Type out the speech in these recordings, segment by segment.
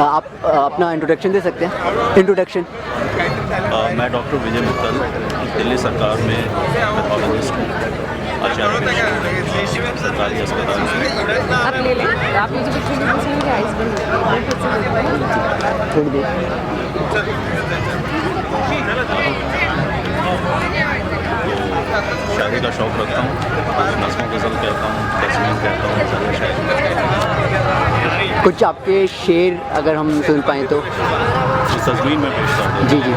आप अपना इंट्रोडक्शन दे सकते हैं? इंट्रोडक्शन। मैं डॉक्टर विजय मित्तल, दिल्ली सरकार में पैथोलॉजिस्ट हूँ, आचार्य सरकारी अस्पताल में। आप ले लें, आप मुझे कुछ भी आइस बंद थोड़ी देर। शायरी का शौक़ रखता हूँ, नज़्मों गज़ल कहता हूँ, तस्वीर कहता हूँ, ज़्यादा शायरी। कुछ आपके शेर अगर हम सुन पाएँ तो? तस्वीर में पेश करता हूँ। जी जी।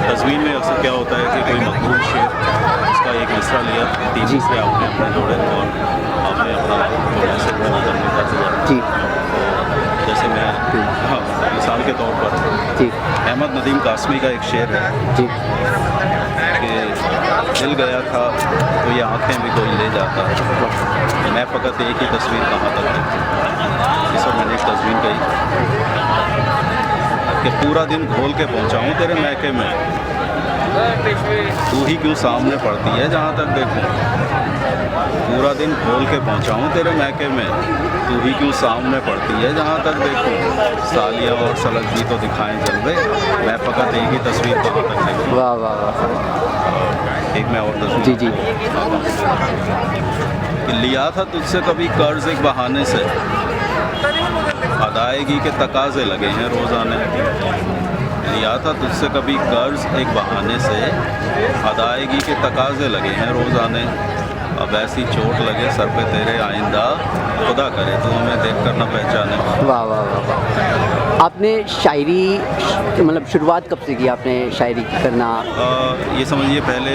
तस्वीर में अक्सर क्या होता है कि कोई मकबूल शेर, उसका एक मिसरा लिया, तीन से आपने अपने जोड़े और आपने अपना थोड़ा से बना करने का दिया। जी। जैसे मैं मिसाल के तौर पर जी। अहमद नदीम कासमी का एक शेर है जी। कि दिल गया था तो ये आँखें भी कोई ले जाता है, मैं फ़कत एक ही तस्वीर कहाँ तक देखती। इस वक्त मैंने एक तस्वीर कही कि पूरा दिन घोल के पहुँचाऊँ तेरे मैके में, तू ही क्यों सामने पड़ती है जहाँ तक देखूँ। पूरा दिन घोल के पहुँचाऊँ तेरे मैके में, तू ही क्यों सामने पड़ती है जहाँ तक देखूँ। सालिया और सलग भी तो दिखाएं जलवे, मैं फ़कत एक ही तस्वीर कहाँ तक देखूँ। वाह वाह वाह। एक मैं और तस्वीर। जी जी। कि लिया था तुझसे कभी कर्ज एक बहाने से, अदायगी के तकाजे लगे हैं रोज़ाने। लिया था तुझसे कभी कर्ज एक बहाने से, अदायगी के तकाजे लगे हैं रोज़ाने। अब ऐसी चोट लगे सर पे तेरे आइंदा, खुदा करे तू हमें देख कर न पहचाने। वाह वाह वाह वाह। आपने शायरी मतलब शुरुआत कब से की आपने शायरी करना? ये समझिए पहले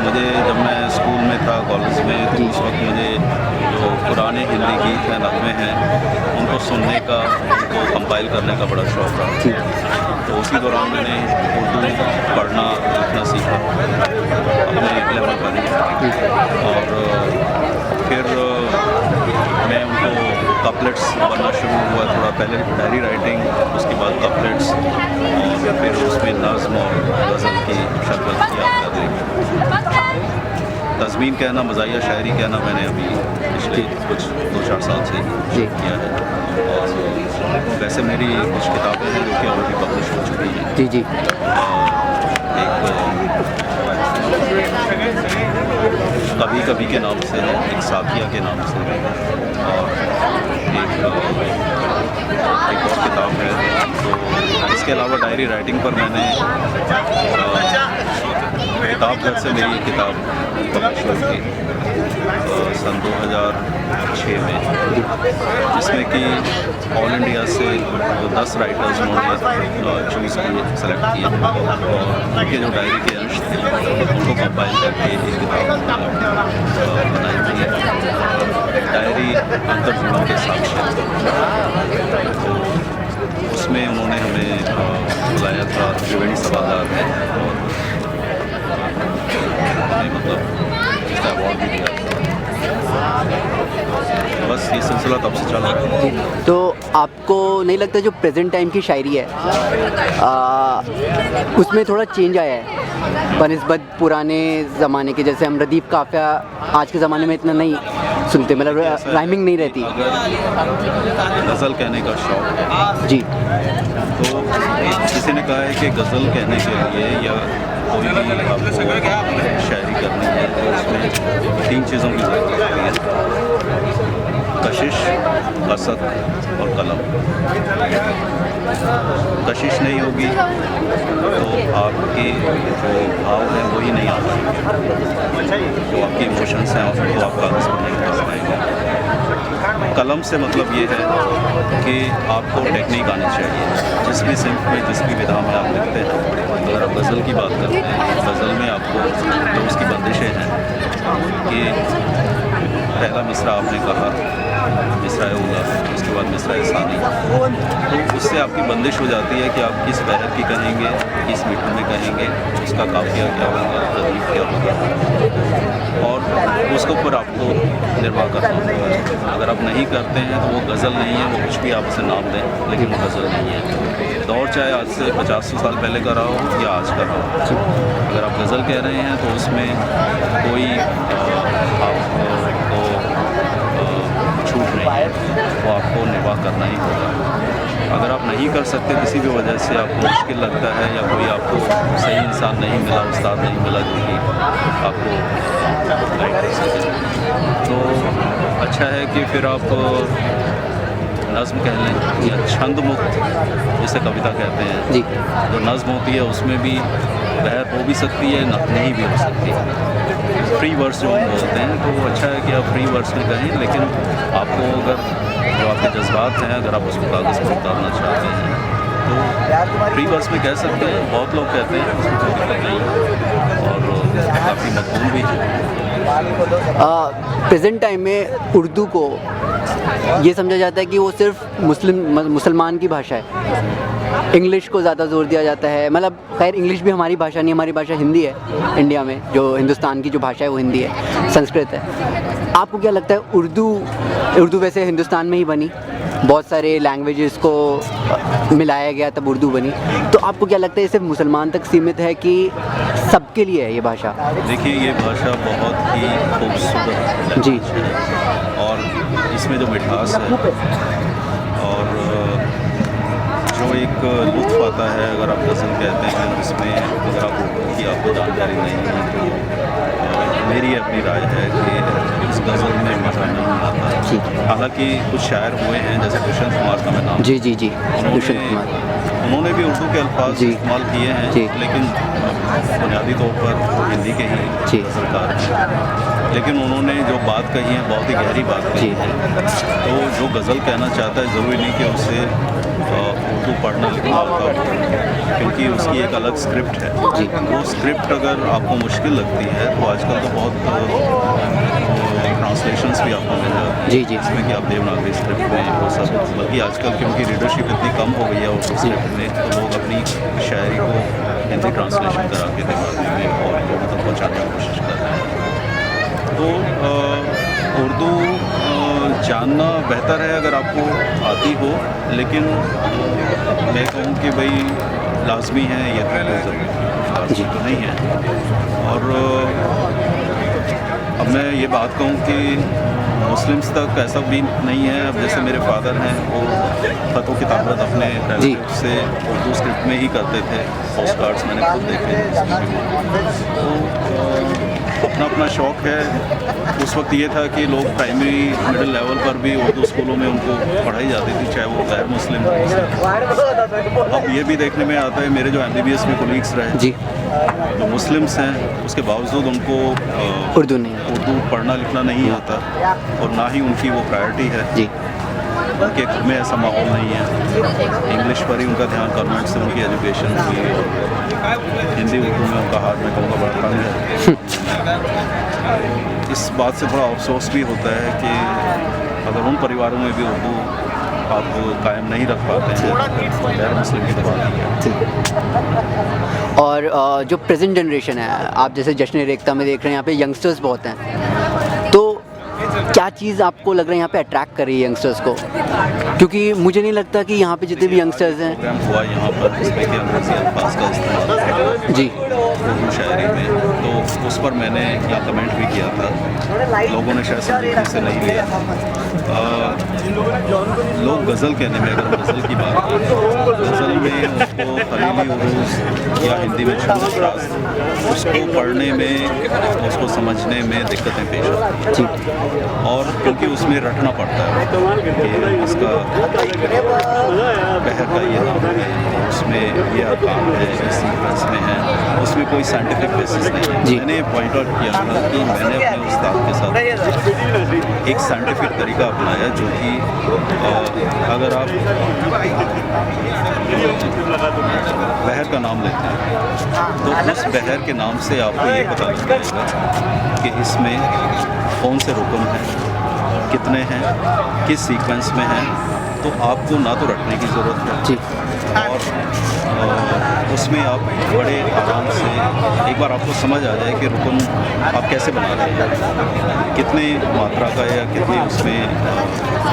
मुझे जब मैं स्कूल में था, कॉलेज में, तो उस वक्त मुझे जो पुराने हिंदी गीत हैं, नग़्मे हैं, उनको सुनने का, उनको कंपाइल करने का बड़ा शौक़ रहा। तो उसी दौरान मैंने उर्दू पढ़ना लिखना सीखा अपने लेवल पर ही। और फिर मैं उनको कपलेट्स बनना शुरू हुआ, थोड़ा पहले डायरी राइटिंग, उसके बाद कपलेट्स, और फिर उसमें नज़्म और गज़ल की शक्ल इख्तियार कर ली। तज़मीन कहना, मज़ाहिया शायरी कहना मैंने अभी पिछले कुछ 2-4 साल से किया है। और वैसे मेरी कुछ किताबें हैं जो कि ऑलरेडी पब्लिश हो चुकी हैं। जी जी। एक कभी कभी के नाम से है, एक साथिया के नाम से है, और एक और किताब है। तो इसके अलावा डायरी राइटिंग पर मैंने किताब घर से मेरी किताब पब्लिश हुई थी सन 2006 में, जिसमें कि ऑल इंडिया से 10 राइटर्स उन्होंने चूज़ किए, सेलेक्ट किए, और उनके जो डायरी के अंश थे उनको कंपाइल करके एक किताब बनाई थी, डायरी अंतर्जुमों के साक्ष्य। तो उसमें उन्होंने हमें बुलाया था, त्रिवेणी सभागार में, और मतलब इसका अवार्ड भी दिया। बस ये सिलसिला तब से चल रहा है। तो आपको नहीं लगता जो प्रेजेंट टाइम की शायरी है उसमें थोड़ा चेंज आया है बनिस्बत पुराने ज़माने के? जैसे हम रदीफ काफ़िया आज के ज़माने में इतना नहीं सुनते, मतलब राइमिंग नहीं रहती। अगर गज़ल कहने का शौक़ है जी, तो किसी ने कहा है कि गज़ल कहने के लिए या कोई भी आपको शायरी करनी है तो उसमें 3 चीज़ों की ज़रूरत होती है: कशिश, कसद और कलम। कशिश नहीं होगी तो आपके जो भाव हैं वही नहीं आ पाएंगे, जो आपके इमोशंस हैं उनको आप कागज़ पर नहीं उतार पाएंगे। कलम से मतलब ये है कि आपको टेक्निक आनी चाहिए। जिस भी सिंफ में, जिस भी विधा में आप लिखते हैं, अगर आप गज़ल की बात करते हैं, गज़ल में आपको जो उसकी बंदिशें हैं कि पहला मिसरा आपने कहा, मिसरा उला, उसके बाद मिसरा सानी, तो उससे आपकी बंदिश हो जाती है कि आप किस बहर की कहेंगे, किस मीटर में कहेंगे, उसका काफ़िया क्या होगा, तदरीफ क्या होगा, और उसके ऊपर आपको निर्वाह करना होगा। अगर आप नहीं करते हैं तो वो गज़ल नहीं है, वो कुछ भी आप उसे नाम दें, लेकिन वो गज़ल नहीं है। दौर चाहे आज से 50 साल पहले का रहा हो या आज का रहा हो, अगर आप गज़ल कह रहे हैं तो उसमें कोई आपको छूट नहीं है, वो आपको निर्वाह करना ही होगा। अगर आप नहीं कर सकते किसी भी वजह से, आपको मुश्किल लगता है या कोई आपको सही इंसान नहीं मिला, उस्ताद नहीं मिला जो कि आपको गाइड कर सके, तो अच्छा है कि फिर आप नज़्म कह लें या छंद मुक्त जिसे कविता कहते हैं, जी जो नज़्म होती है उसमें भी बहर हो भी सकती है, नहीं भी हो सकती है। फ्री वर्स जो हम बोलते हैं, तो वो अच्छा है कि आप फ्री वर्स में कहें, लेकिन आपको अगर जो आपके जज्बात हैं अगर आप उसको कागज़ पर उतारना चाहते हैं तो फ्री वर्स में कह सकते हैं। बहुत लोग कहते हैं, उसमें कोई दिक्कत नहीं है और काफ़ी मकबूल भी है। प्रेजेंट टाइम में उर्दू को ये समझा जाता है कि वो सिर्फ मुसलमान की भाषा है, इंग्लिश को ज़्यादा जोर दिया जाता है। मतलब खैर इंग्लिश भी हमारी भाषा नहीं, हमारी भाषा हिंदी है। इंडिया में जो हिंदुस्तान की जो भाषा है वो हिंदी है, संस्कृत है। आपको क्या लगता है उर्दू वैसे हिंदुस्तान में ही बनी, बहुत सारे लैंग्वेजेस को मिलाया गया तब उर्दू बनी, तो आपको क्या लगता है ये सिर्फ मुसलमान तक सीमित है कि सबके लिए है ये भाषा? देखिए, ये भाषा बहुत ही खूबसूरत जी है और इसमें जो मिठास है और जो एक लुत्फ़ आता है, अगर आप गज़ल कहते हैं उसमें, अगर आप उर्दू की आपको जानकारी नहीं है तो मेरी अपनी राय है कि इस गज़ल में मज़ा नहीं आता। हालांकि कुछ शायर हुए हैं जैसे दुष्यंत कुमार का मैं नाम, जी जी जी दुष्यंत कुमार, उन्होंने भी उर्दू के अल्फाज इस्तेमाल किए हैं, लेकिन बुनियादी तौर पर हिंदी के ही सरकार हैं, लेकिन उन्होंने जो बात कही है बहुत ही गहरी बात कही है। तो जो गज़ल कहना चाहता है ज़रूरी नहीं कि उसे उर्दू पढ़ना लिखना आता हो, क्योंकि उसकी एक अलग स्क्रिप्ट है। वो स्क्रिप्ट अगर आपको मुश्किल लगती है तो आजकल तो बहुत ट्रांसलेशंस भी आपको मिल जाती हैं, जी जी, जिसमें कि आप देवनागरी स्क्रिप्ट में वो सब, बल्कि आजकल क्योंकि रीडरशिप इतनी कम हो गई है उर्दू स्क्रिप्ट में, तो लोग अपनी शायरी को हिंदी ट्रांसलेशन करा के दिखाने में और लोगों तक पहुँचाने की कोशिश कर रहे हैं। तो उर्दू जानना बेहतर है अगर आपको आती हो, लेकिन मैं कहूँ कि भाई लाजमी है ये ज़रूरी तो नहीं है। और अब मैं ये बात कहूँ कि मुस्लिम्स तक ऐसा भी नहीं है। अब जैसे मेरे फादर हैं, वो ख़तों किताबत अपने रिलेटिव से उर्दू स्क्रिप्ट में ही करते थे, पोस्ट कार्ड्स मैंने खुद देखे तो अपना अपना शौक़ है। उस वक्त ये था कि लोग प्राइमरी मिडिल लेवल पर भी उर्दू स्कूलों में उनको पढ़ाई जाती थी, चाहे वो गैर मुस्लिम हो। अब ये भी देखने में आता है, मेरे जो MBBS में कोलीग्स रहे जी, जो मुस्लिम्स हैं, उसके बावजूद उनको उर्दू पढ़ना लिखना नहीं आता और ना ही उनकी वो प्रायोरिटी है जी। उनके घर में ऐसा माहौल नहीं है, इंग्लिश पर ही उनका ध्यान, कॉन्वेंट से उनकी एजुकेशन हुई है, हिंदी उर्दू में उनका हाथ में कहूँगा बड़ा तंग है। इस बात से बड़ा अफसोस भी होता है कि अगर उन परिवारों में भी उर्दू आप कायम नहीं रख पाते हैं, गैर मुस्लिम की बात है। और जो प्रेजेंट जनरेशन है, आप जैसे जश्न रेख्ता में देख रहे हैं, यहाँ पे यंगस्टर्स बहुत हैं, तो क्या चीज़ आपको लग रहा है यहाँ पे अट्रैक्ट कर रही है यंगस्टर्स को? क्योंकि मुझे नहीं लगता कि यहाँ पे जितने भी यंगस्टर्स हैं, प्रोग्राम हुआ यहाँ पर जिसमें कि अंग्रेजी अल्फाज का इस्तेमाल जी उर्दू शायरी में, तो उस पर मैंने यहाँ कमेंट भी किया था, लोगों ने शायद संजीदगी से नहीं लिया। लोग गज़ल कहने में, अगर गज़ल की बात करें, गज़ल में उसको खलीली उरूज या हिंदी में छंद-ओ-फराज़, उसको पढ़ने में, उसको समझने में दिक्कतें पेश आती हैं और क्योंकि उसमें रटना पड़ता है कि इसका बहर का ये नाम है, उसमें ये अरकान है, इस सीक्वेंस में है, उसमें कोई साइंटिफिक बेसिस नहीं है। मैंने पॉइंट आउट किया था कि मैंने अपने उस्ताद के साथ एक साइंटिफिक तरीका अपनाया, जो कि अगर आप बहर का नाम लेते हैं तो उस बहर के नाम से आपको ये पता लग जाएगा कि इसमें कौन से रुकन हैं, कितने हैं, किस सीक्वेंस में हैं, तो आपको ना तो रटने की ज़रूरत है जी, और उसमें आप बड़े आराम से एक बार आपको समझ आ जाए कि रुकन आप कैसे बना रहे हैं, कितने मात्रा का या कितनी उसमें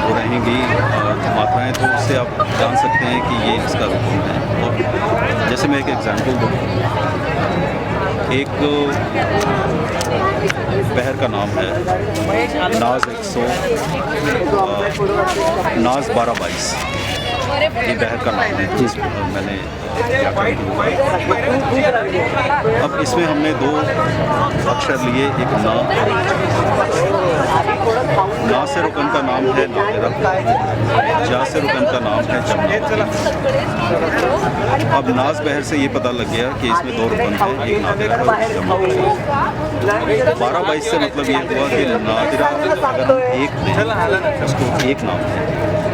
वो रहेंगी मात्राएं, तो उससे आप जान सकते हैं कि ये इसका रुकन है। और जैसे मैं एक एग्जांपल दूँ एक बहर का नाम है नाज 1222, ये बहर का नाम है जिसमें मैंने अब इसमें हमने दो अक्षर लिए, एक ना से रुकन का नाम है नादिरा, जा से रुकन का नाम है जमनावती। अब नाज बहर से ये पता लग गया कि इसमें दो रुकन है, एक नादिरा और एक जमनावती। 12-22 से मतलब ये हुआ कि नादिरा अगर एक दें उसको एक नाम है,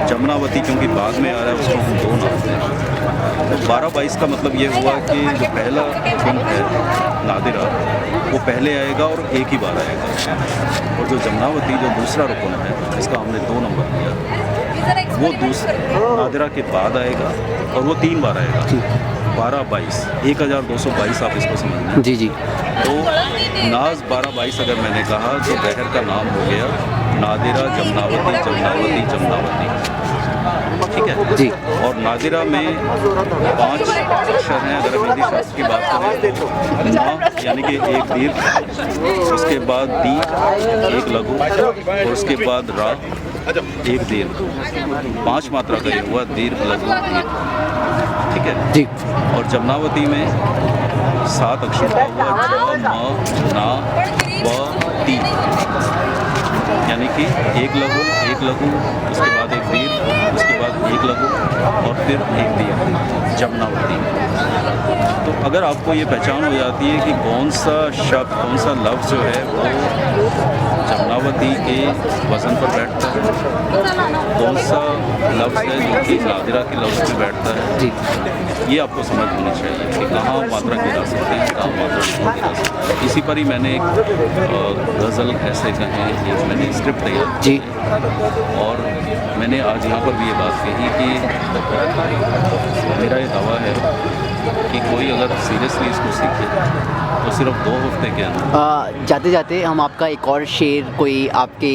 जमनावती क्योंकि बाद में आ रहा है उसको हम दो नाम हैं। तो 12-22 का मतलब ये हुआ कि जो पहला रुकन है नादिरा वो पहले आएगा और एक ही बार आएगा, और जो जमनावती जो दूसरा रुकन है इसका हमने 2 नंबर लिया, वो नादिरा के बाद आएगा और वो 3 बार आएगा। 12-22 1222 आप इसको समझना। जी जी। तो नाज 12-22 अगर मैंने कहा तो बहर का नाम हो गया नादिरा जमनावती जमनावती जमनावती, ठीक है जी। और नादिरा में 5 अक्षर हैं। अगर हम हिंदी शास्त्र की बात करें तो ना यानी कि एक दीर्घ, उसके बाद दी एक लघु, और उसके बाद रा एक दीर्घ, 5 मात्रा का ये हुआ दीर्घ लघु दीर्घ, ठीक है जी। और जमनावती में 7 अक्षर का हुआ ज म ना व ती, यानी कि एक लघु उसके बाद एक दीर्घ, उसके बाद एक लघु और फिर एक दीर्घ, जमनावती। तो अगर आपको ये पहचान हो जाती है कि कौन सा शब्द कौन सा लफ्ज़ जो है वो जमनावती के वज़न पर बैठता है, कौन सा लफ्ज़ है जो कि नादिरा के लफ्ज़ पर बैठता है, जी। ये आपको समझ होनी चाहिए कि कहाँ मात्रा गिरा सकते हैं, कहाँ मात्रा नहीं गिरा सकते हैं। इसी पर ही मैंने एक गज़ल ऐसे कहें, एक मैंने स्क्रिप्ट तैयार की जी। और मैंने आज यहाँ पर भी ये बात कही कि मेरा ये दावा है कि कोई अगर सीरियसली इसको सीखे तो सिर्फ 2 हफ्ते के अंदर। जाते जाते हम आपका एक और शेर, कोई आपके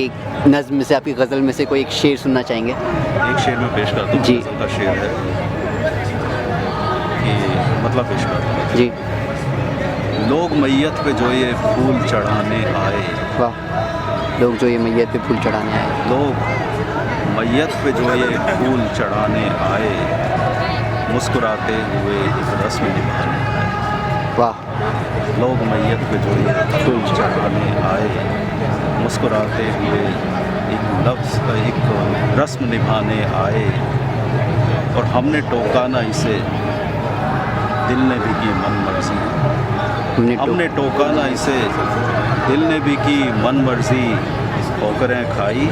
नज़्म में से, आपकी गज़ल में से कोई एक शेर सुनना चाहेंगे? एक शेर में पेश करता हूँ, जी। गज़ल का शेर है कि मतलब पेश करता हूँ। जी। लोग मैयत पे जो ये फूल चढ़ाने आए, वाह। लोग जो ये मैयत पे फूल चढ़ाने आए, लोग मैयत पे जो ये फूल चढ़ाने आए, मुस्कुराते हुए एक रस्म निभाने आए। वाह। लोग मैयत पे जो ये फूल चढ़ाने आए, मुस्कुराते हुए एक लफ्ज़ का एक रस्म निभाने आए, और हमने टोका ना इसे, दिल ने भी की मन मर्जी, हमने टोका ना इसे, दिल ने भी की मन मर्जी, ठोकरें खाई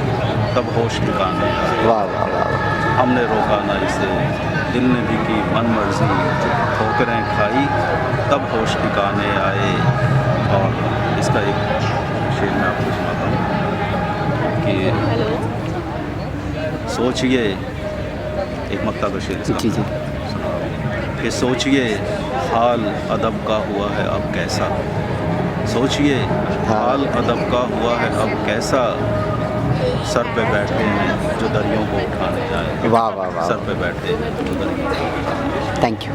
तब होश ठिकाने आए। वाह वाह वाह। हमने रोका ना इसे, दिल ने भी की मन मर्जी, ठोकरें खाई तब होश ठिकाने आए। और इसका एक शेर मैं आपको सुनाता हूँ कि सोचिए, एक मक्ता का शेर जी जी। कि सोचिए हाल अदब का हुआ है अब कैसा, सोचिए हाल अदब का हुआ है अब कैसा, सर पे बैठे हैं जो दरियों को उठाने आए। वाह वाह वाह। सर पे बैठे हैं जो दरियों को। Thank you.